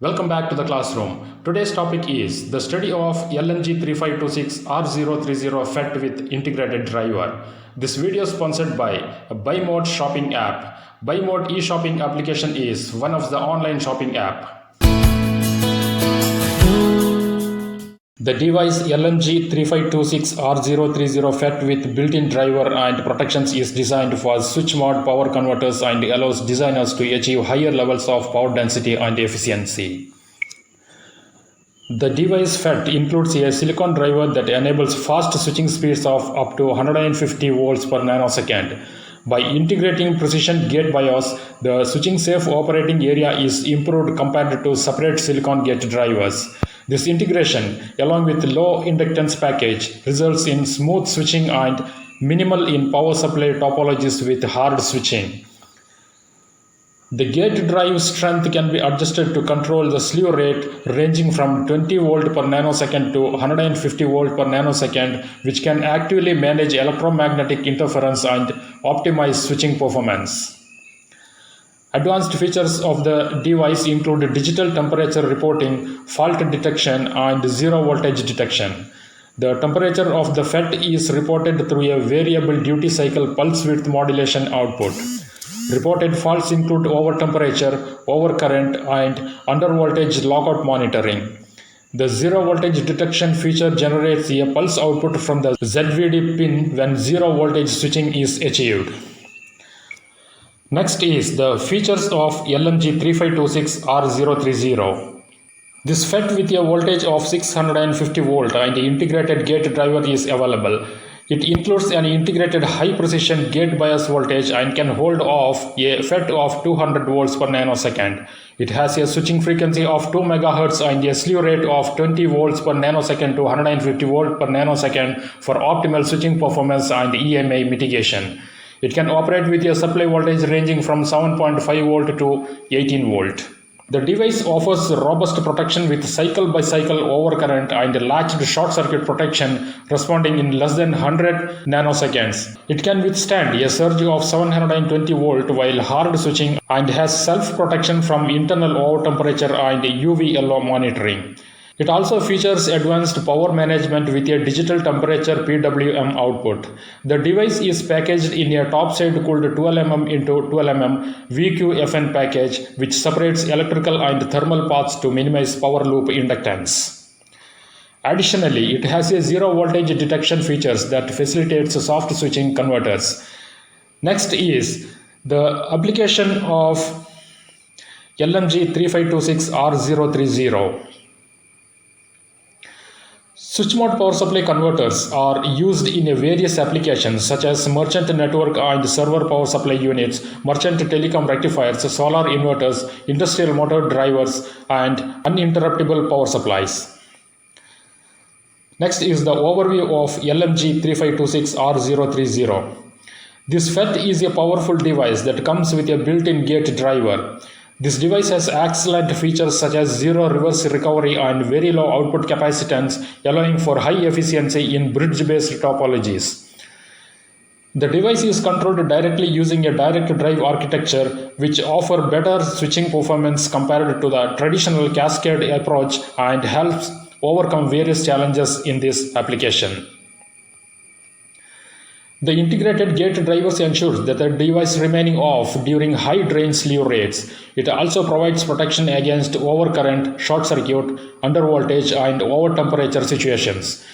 Welcome back to the classroom. Today's topic is the study of LNG3526R030 FET with integrated driver. This video is sponsored by a BuyMote shopping app. BuyMote e-shopping application is one of the online shopping app. The device LNG3526R030 FET with built-in driver and protections is designed for switch mode power converters and allows designers to achieve higher levels of power density and efficiency. The device FET includes a silicon driver that enables fast switching speeds of up to 150 volts per nanosecond. By integrating precision gate bias, the switching safe operating area is improved compared to separate silicon gate drivers. This integration, along with low inductance package, results in smooth switching and minimal in power supply topologies with hard switching. The gate drive strength can be adjusted to control the slew rate ranging from 20 volt per nanosecond to 150 volt per nanosecond, which can actively manage electromagnetic interference and optimize switching performance. Advanced features of the device include digital temperature reporting, fault detection, and zero voltage detection. The temperature of the FET is reported through a variable duty cycle pulse width modulation output. Reported faults include overtemperature, overcurrent, and undervoltage lockout monitoring. The zero voltage detection feature generates a pulse output from the ZVD pin when zero voltage switching is achieved. Next is the features of LNG3526R030. This FET with a voltage of 650 volt and integrated gate driver is available. It includes an integrated high-precision gate bias voltage and can hold off a FET of 200 volts per nanosecond. It has a switching frequency of 2 MHz and a slew rate of 20 volts per nanosecond to 150 volt per nanosecond for optimal switching performance and EMI mitigation. It can operate with a supply voltage ranging from 7.5 volt to 18 volt. The device offers robust protection with cycle-by-cycle overcurrent and latched short circuit protection responding in less than 100 nanoseconds. It can withstand a surge of 720 volt while hard switching and has self-protection from internal overtemperature and UV-LO monitoring. It also features advanced power management with a digital temperature PWM output. The device is packaged in a topside cooled 12mm into 12mm VQFN package, which separates electrical and thermal paths to minimize power loop inductance. Additionally, it has a zero voltage detection features that facilitates soft switching converters. Next is the application of LNG3526R030. Switch mode power supply converters are used in various applications such as merchant network and server power supply units, merchant telecom rectifiers, solar inverters, industrial motor drivers, and uninterruptible power supplies. Next is the overview of LNG3526R030. This FET is a powerful device that comes with a built-in gate driver. This device has excellent features such as zero reverse recovery and very low output capacitance, allowing for high efficiency in bridge-based topologies. The device is controlled directly using a direct drive architecture, which offers better switching performance compared to the traditional cascade approach and helps overcome various challenges in this application. The integrated gate drivers ensures that the device remaining off during high drain slew rates. It also provides protection against overcurrent, short circuit, undervoltage, and overtemperature situations.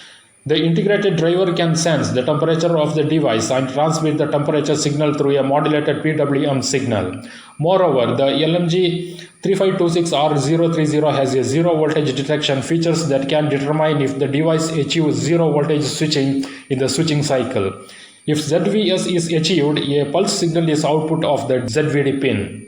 The integrated driver can sense the temperature of the device and transmit the temperature signal through a modulated PWM signal. Moreover, the LNG3526R030 has a zero voltage detection features that can determine if the device achieves zero voltage switching in the switching cycle. If ZVS is achieved, a pulse signal is output of the ZVD pin.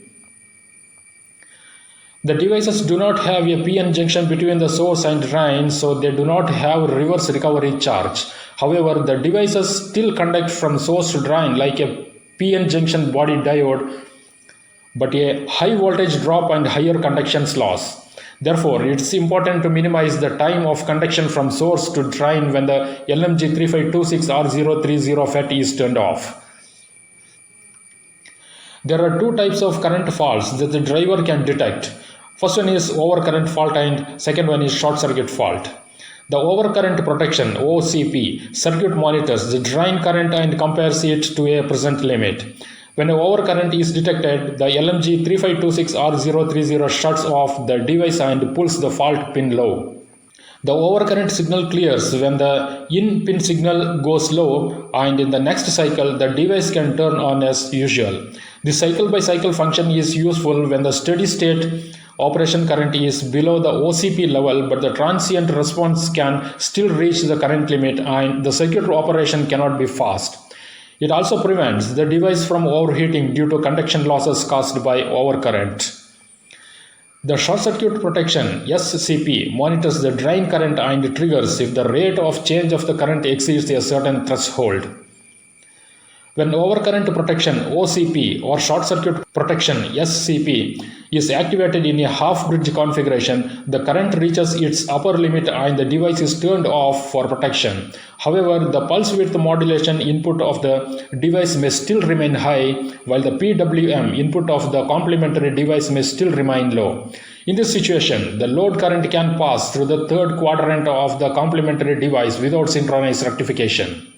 The devices do not have a PN junction between the source and drain, so they do not have reverse recovery charge. However, the devices still conduct from source to drain like a PN junction body diode, but a high voltage drop and higher conductance loss. Therefore, it's important to minimize the time of conduction from source to drain when the LNG3526R030 FET is turned off. There are two types of current faults that the driver can detect. First one is overcurrent fault and second one is short circuit fault. The overcurrent protection OCP circuit monitors the drain current and compares it to a present limit. When an overcurrent is detected, the LMG3526R030 shuts off the device and pulls the fault pin low. The overcurrent signal clears when the in pin signal goes low, and in the next cycle the device can turn on as usual. The cycle by cycle function is useful when the steady state operation current is below the OCP level, but the transient response can still reach the current limit and the circuit operation cannot be fast. It also prevents the device from overheating due to conduction losses caused by overcurrent. The short circuit protection SCP monitors the drain current and triggers if the rate of change of the current exceeds a certain threshold. When overcurrent protection OCP or short circuit protection SCP is activated in a half bridge configuration, the current reaches its upper limit and the device is turned off for protection. However, the pulse width modulation input of the device may still remain high, while the PWM input of the complementary device may still remain low. In this situation, the load current can pass through the third quadrant of the complementary device without synchronized rectification.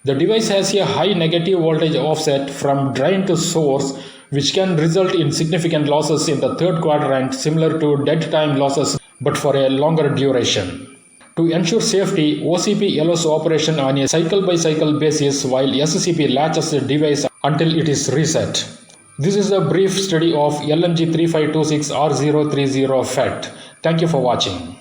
The device has a high negative voltage offset from drain to source, which can result in significant losses in the third quadrant, similar to dead time losses but for a longer duration. To ensure safety, OCP allows operation on a cycle by cycle basis while SCP latches the device until it is reset. This is a brief study of LMG3526R030 FET. Thank you for watching.